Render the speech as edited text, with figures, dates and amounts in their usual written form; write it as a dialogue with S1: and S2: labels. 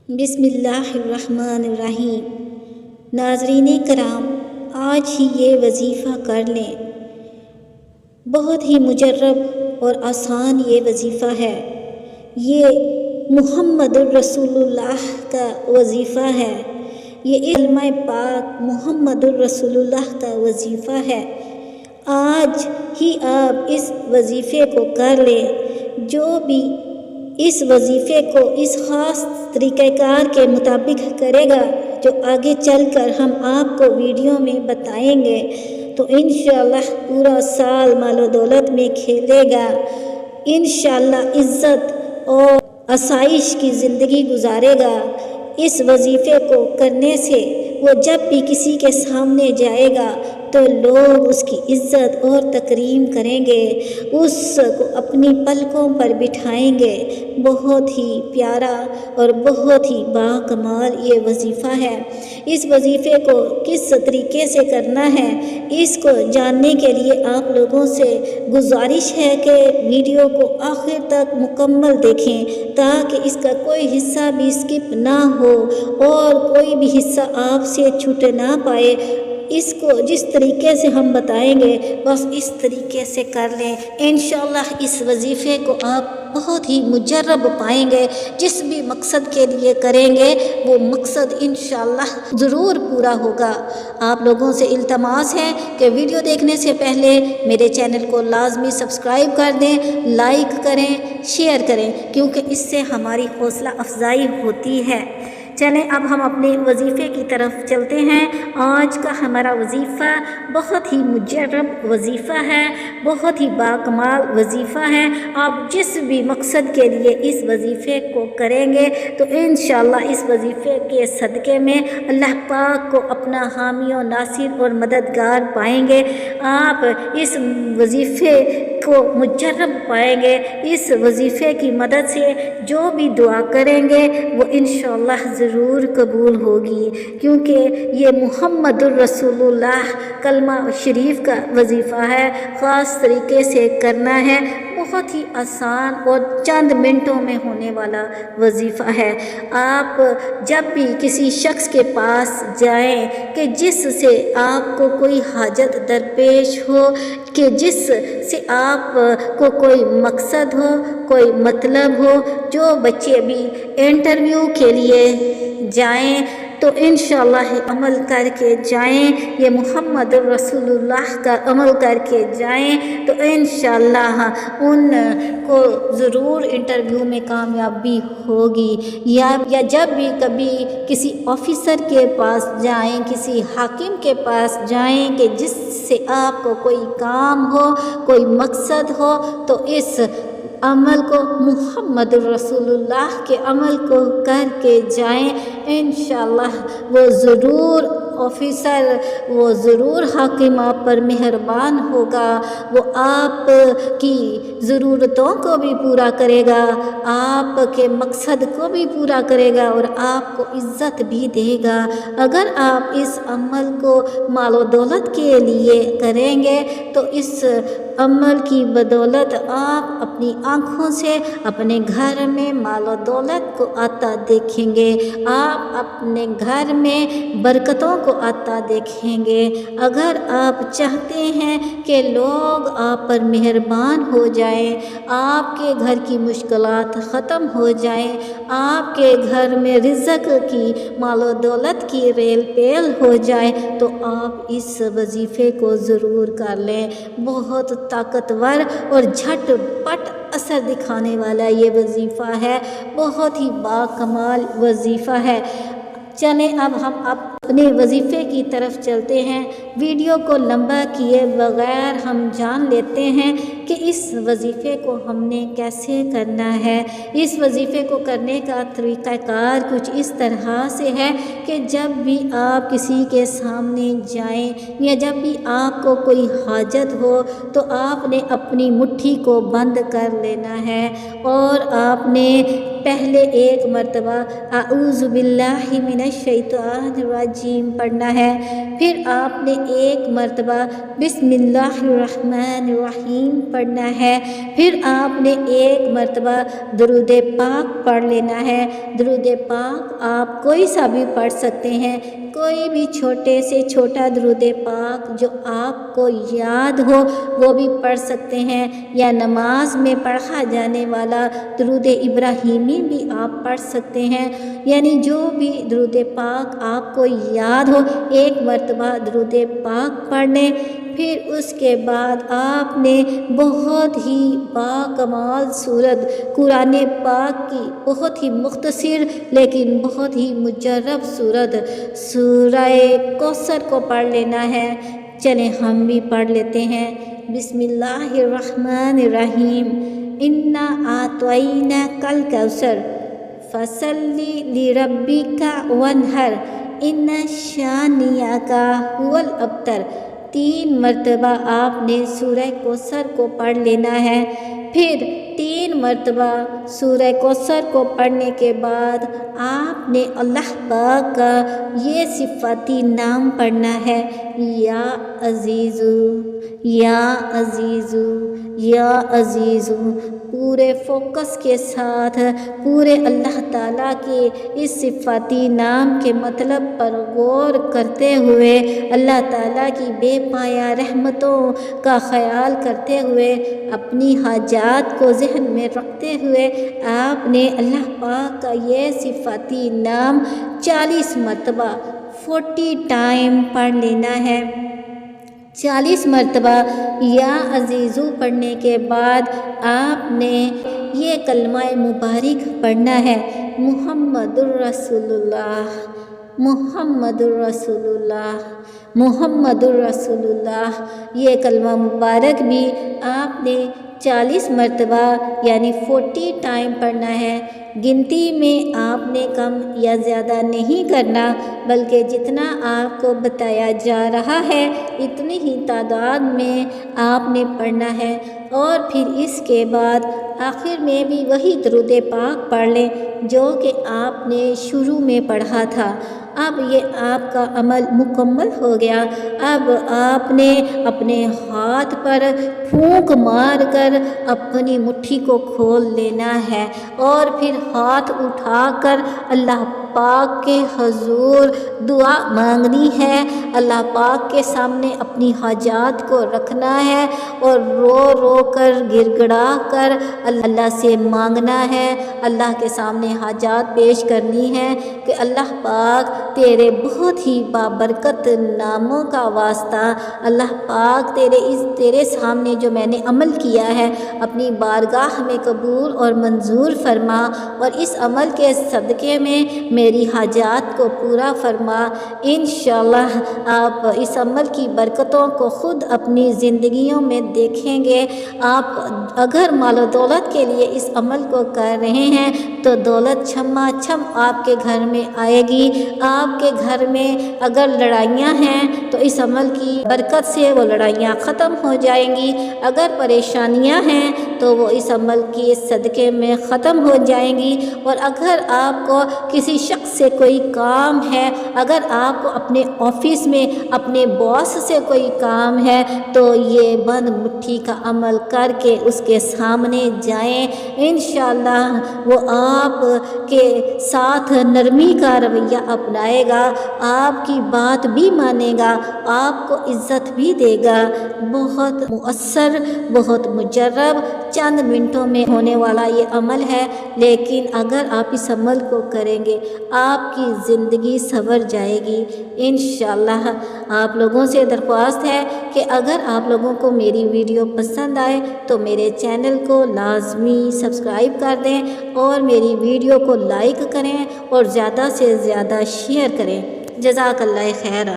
S1: بسم اللہ الرحمن الرحیم۔ ناظرین کرام، آج ہی یہ وظیفہ کر لیں۔ بہت ہی مجرب اور آسان یہ وظیفہ ہے۔ یہ محمد الرسول اللہ کا وظیفہ ہے۔ یہ کلمہ پاک محمد الرسول اللہ کا وظیفہ ہے۔ آج ہی آپ اس وظیفے کو کر لیں۔ جو بھی اس وظیفے کو اس خاص طریقہ کار کے مطابق کرے گا جو آگے چل کر ہم آپ کو ویڈیو میں بتائیں گے، تو انشاءاللہ پورا سال مال و دولت میں کھیلے گا، انشاءاللہ عزت اور آسائش کی زندگی گزارے گا۔ اس وظیفے کو کرنے سے وہ جب بھی کسی کے سامنے جائے گا تو لوگ اس کی عزت اور تکریم کریں گے، اس کو اپنی پلکوں پر بٹھائیں گے۔ بہت ہی پیارا اور بہت ہی باکمال یہ وظیفہ ہے۔ اس وظیفے کو کس طریقے سے کرنا ہے، اس کو جاننے کے لیے آپ لوگوں سے گزارش ہے کہ ویڈیو کو آخر تک مکمل دیکھیں تاکہ اس کا کوئی حصہ بھی اسکپ نہ ہو اور کوئی بھی حصہ آپ سے چھوٹ نہ پائے۔ اس کو جس طریقے سے ہم بتائیں گے بس اس طریقے سے کر لیں، انشاءاللہ اس وظیفے کو آپ بہت ہی مجرب پائیں گے۔ جس بھی مقصد کے لیے کریں گے وہ مقصد انشاءاللہ ضرور پورا ہوگا۔ آپ لوگوں سے التماس ہے کہ ویڈیو دیکھنے سے پہلے میرے چینل کو لازمی سبسکرائب کر دیں، لائک کریں، شیئر کریں، کیونکہ اس سے ہماری حوصلہ افزائی ہوتی ہے۔ چلیں اب ہم اپنے وظیفے کی طرف چلتے ہیں۔ آج کا ہمارا وظیفہ بہت ہی مجرب وظیفہ ہے، بہت ہی باکمال وظیفہ ہے۔ آپ جس بھی مقصد کے لیے اس وظیفے کو کریں گے تو انشاءاللہ اس وظیفے کے صدقے میں اللہ پاک کو اپنا حامی و ناصر اور مددگار پائیں گے۔ آپ اس وظیفے کو مجرب پائیں گے۔ اس وظیفے کی مدد سے جو بھی دعا کریں گے وہ انشاءاللہ ضرور قبول ہوگی، کیونکہ یہ محمد الرسول اللہ کلمہ شریف کا وظیفہ ہے۔ خاص طریقے سے کرنا ہے، بہت ہی آسان اور چند منٹوں میں ہونے والا وظیفہ ہے۔ آپ جب بھی کسی شخص کے پاس جائیں کہ جس سے آپ کو کوئی حاجت درپیش ہو، کہ جس سے آپ کو کوئی مقصد ہو، کوئی مطلب ہو، جو بچے بھی انٹرویو کے لیے جائیں تو انشاءاللہ عمل کر کے جائیں، یہ محمد الرسول اللہ کا عمل کر کے جائیں تو انشاءاللہ ان کو ضرور انٹرویو میں کامیابی ہوگی۔ یا جب بھی کبھی کسی آفیسر کے پاس جائیں، کسی حاکم کے پاس جائیں کہ جس سے آپ کو کوئی کام ہو، کوئی مقصد ہو، تو اس عمل کو محمد الرسول اللہ کے عمل کو کر کے جائیں، انشاءاللہ وہ ضرور آفیسر، وہ ضرور حاکم آپ پر مہربان ہوگا، وہ آپ کی ضرورتوں کو بھی پورا کرے گا، آپ کے مقصد کو بھی پورا کرے گا اور آپ کو عزت بھی دے گا۔ اگر آپ اس عمل کو مال و دولت کے لیے کریں گے تو اس عمل کی بدولت آپ اپنی آنکھوں سے اپنے گھر میں مال و دولت کو آتا دیکھیں گے، آپ اپنے گھر میں برکتوں کو آتا دیکھیں گے۔ اگر آپ چاہتے ہیں کہ لوگ آپ پر مہربان ہو جائیں، آپ کے گھر کی مشکلات ختم ہو جائیں، آپ کے گھر میں رزق کی، مال و دولت کی ریل پیل ہو جائے تو آپ اس وظیفے کو ضرور کر لیں۔ بہت طاقتور اور جھٹ پٹ اثر دکھانے والا یہ وظیفہ ہے، بہت ہی باکمال وظیفہ ہے۔ چلیں اب ہم اپنے وظیفے کی طرف چلتے ہیں۔ ویڈیو کو لمبا کیے بغیر ہم جان لیتے ہیں کہ اس وظیفے کو ہم نے کیسے کرنا ہے۔ اس وظیفے کو کرنے کا طریقہ کار کچھ اس طرح سے ہے کہ جب بھی آپ کسی کے سامنے جائیں یا جب بھی آپ کو کوئی حاجت ہو تو آپ نے اپنی مٹھی کو بند کر لینا ہے اور آپ نے پہلے ایک مرتبہ اعوذ باللہ من الشیطان الرجیم پڑھنا ہے، پھر آپ نے ایک مرتبہ بسم اللہ الرحمن الرحیم پڑھنا ہے۔ پھر آپ نے ایک مرتبہ درود پاک پڑھ لینا ہے۔ درود پاک آپ کوئی سا بھی پڑھ سکتے ہیں، کوئی بھی چھوٹے سے چھوٹا درود پاک جو آپ کو یاد ہو وہ بھی پڑھ سکتے ہیں، یا نماز میں پڑھا جانے والا درود ابراہیمی بھی آپ پڑھ سکتے ہیں۔ یعنی جو بھی درود پاک آپ کو یاد ہو ایک مرتبہ درود پاک پڑھ لیں۔ پھر اس کے بعد آپ نے بہت ہی باکمال صورت قرآن پاک کی بہت ہی مختصر لیکن بہت ہی مجرب صورت سورہ کوثر کو پڑھ لینا ہے۔ چلیں ہم بھی پڑھ لیتے ہیں۔ بسم اللہ الرحمن الرحیم۔ انا اعطیناک الکوثر فصلی لربک وانحر ان شانئک ھو الابتر۔ 3 مرتبہ آپ نے سورہ کوثر کو پڑھ لینا ہے۔ پھر 3 مرتبہ سورہ کوثر کو پڑھنے کے بعد آپ نے اللہ پاک کا یہ صفاتی نام پڑھنا ہے، یا عزیزو یا عزیزو یا عزیزو۔ پورے فوکس کے ساتھ پورے اللہ تعالیٰ کے اس صفاتی نام کے مطلب پر غور کرتے ہوئے، اللہ تعالیٰ کی بے پایا رحمتوں کا خیال کرتے ہوئے، اپنی حاجات کو ذہن میں رکھتے ہوئے آپ نے اللہ پاک کا یہ صفاتی نام 40 مرتبہ 40 ٹائم پڑھ لینا ہے۔ 40 مرتبہ یا عزیزو پڑھنے کے بعد آپ نے یہ کلمہ مبارک پڑھنا ہے، محمد الرسول اللہ محمد الرسول اللہ محمد الرسول اللہ۔ یہ کلمہ مبارک بھی آپ نے 40 مرتبہ یعنی 40 ٹائم پڑھنا ہے۔ گنتی میں آپ نے کم یا زیادہ نہیں کرنا، بلکہ جتنا آپ کو بتایا جا رہا ہے اتنی ہی تعداد میں آپ نے پڑھنا ہے۔ اور پھر اس کے بعد آخر میں بھی وہی درود پاک پڑھ لیں جو کہ آپ نے شروع میں پڑھا تھا۔ اب یہ آپ کا عمل مکمل ہو گیا۔ اب آپ نے اپنے ہاتھ پر پھونک مار کر اپنی مٹھی کو کھول لینا ہے، اور پھر ہاتھ اٹھا کر اللہ پاک کے حضور دعا مانگنی ہے۔ اللہ پاک کے سامنے اپنی حاجات کو رکھنا ہے اور رو رو کر گڑ گڑا کر اللہ سے مانگنا ہے، اللہ کے سامنے حاجات پیش کرنی ہے کہ اللہ پاک تیرے بہت ہی بابرکت ناموں کا واسطہ، اللہ پاک تیرے سامنے جو میں نے عمل کیا ہے اپنی بارگاہ میں قبول اور منظور فرما، اور اس عمل کے صدقے میں میری حاجات کو پورا فرما۔ انشاءاللہ آپ اس عمل کی برکتوں کو خود اپنی زندگیوں میں دیکھیں گے۔ آپ اگر مال و دولت کے لیے اس عمل کو کر رہے ہیں تو دولت چھما چھم آپ کے گھر میں آئے گی۔ آپ کے گھر میں اگر لڑائیاں ہیں تو اس عمل کی برکت سے وہ لڑائیاں ختم ہو جائیں گی، اگر پریشانیاں ہیں تو وہ اس عمل کی صدقے میں ختم ہو جائیں گی، اور اگر آپ کو کسی شخص سے کوئی کام ہے، اگر آپ کو اپنے آفس میں اپنے باس سے کوئی کام ہے تو یہ بند مٹھی کا عمل کر کے اس کے سامنے جائیں، انشاءاللہ وہ آپ کے ساتھ نرمی کا رویہ اپنائے گا، آپ کی بات بھی مانے گا، آپ کو عزت بھی دے گا۔ بہت مؤثر، بہت مجرب، چند منٹوں میں ہونے والا یہ عمل ہے، لیکن اگر آپ اس عمل کو کریں گے آپ کی زندگی سنور جائے گی انشاءاللہ۔ آپ لوگوں سے درخواست ہے کہ اگر آپ لوگوں کو میری ویڈیو پسند آئے تو میرے چینل کو لازمی سبسکرائب کر دیں، اور میری ویڈیو کو لائک کریں اور زیادہ سے زیادہ شیئر کریں۔ جزاک اللہ خیر۔